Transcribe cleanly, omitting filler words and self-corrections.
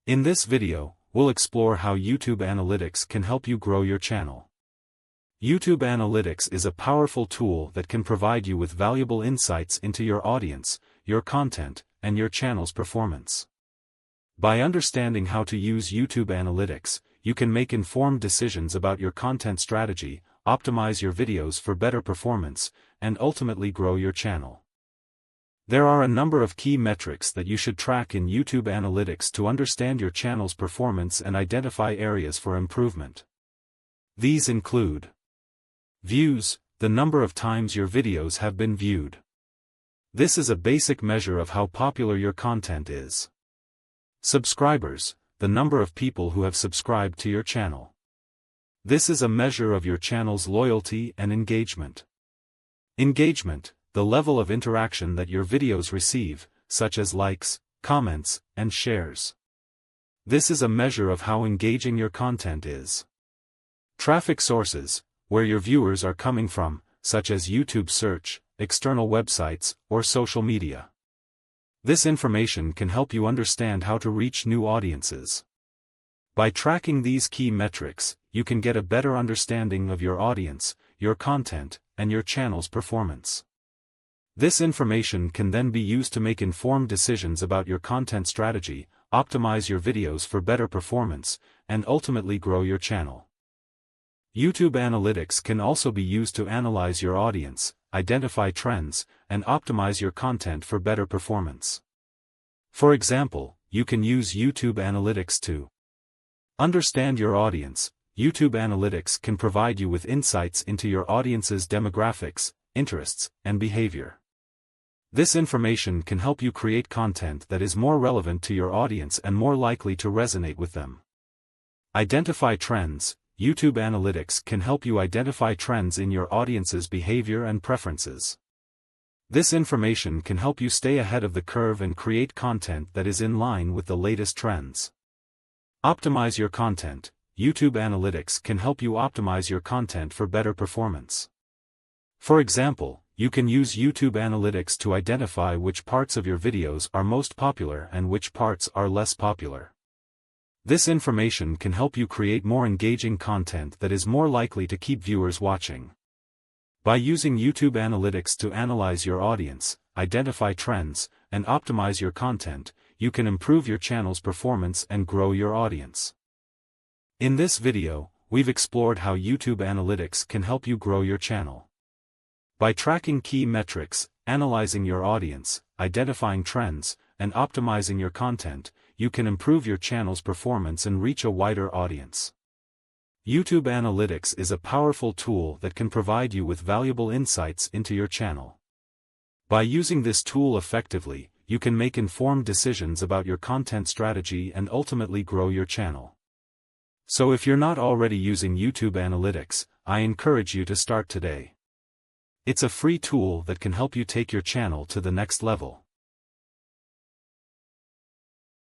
In this video, we'll explore how YouTube Analytics can help you grow your channel. YouTube Analytics is a powerful tool that can provide you with valuable insights into your audience, your content, and your channel's performance. By understanding how to use YouTube Analytics, you can make informed decisions about your content strategy, optimize your videos for better performance, and ultimately grow your channel. There are a number of key metrics that you should track in YouTube Analytics to understand your channel's performance and identify areas for improvement. These include views, the number of times your videos have been viewed. This is a basic measure of how popular your content is. Subscribers, the number of people who have subscribed to your channel. This is a measure of your channel's loyalty and engagement. Engagement, the level of interaction that your videos receive, such as likes, comments, and shares. This is a measure of how engaging your content is. Traffic sources, where your viewers are coming from, such as YouTube search, external websites, or social media. This information can help you understand how to reach new audiences. By tracking these key metrics, you can get a better understanding of your audience, your content, and your channel's performance. This information can then be used to make informed decisions about your content strategy, optimize your videos for better performance, and ultimately grow your channel. YouTube Analytics can also be used to analyze your audience, identify trends, and optimize your content for better performance. For example, you can use YouTube Analytics to understand your audience. YouTube Analytics can provide you with insights into your audience's demographics, interests, and behavior. This information can help you create content that is more relevant to your audience and more likely to resonate with them. Identify trends. YouTube Analytics can help you identify trends in your audience's behavior and preferences. This information can help you stay ahead of the curve and create content that is in line with the latest trends. Optimize your content. YouTube Analytics can help you optimize your content for better performance. For example, you can use YouTube Analytics to identify which parts of your videos are most popular and which parts are less popular. This information can help you create more engaging content that is more likely to keep viewers watching. By using YouTube Analytics to analyze your audience, identify trends, and optimize your content, you can improve your channel's performance and grow your audience. In this video, we've explored how YouTube Analytics can help you grow your channel. By tracking key metrics, analyzing your audience, identifying trends, and optimizing your content, you can improve your channel's performance and reach a wider audience. YouTube Analytics is a powerful tool that can provide you with valuable insights into your channel. By using this tool effectively, you can make informed decisions about your content strategy and ultimately grow your channel. So if you're not already using YouTube Analytics, I encourage you to start today. It's a free tool that can help you take your channel to the next level.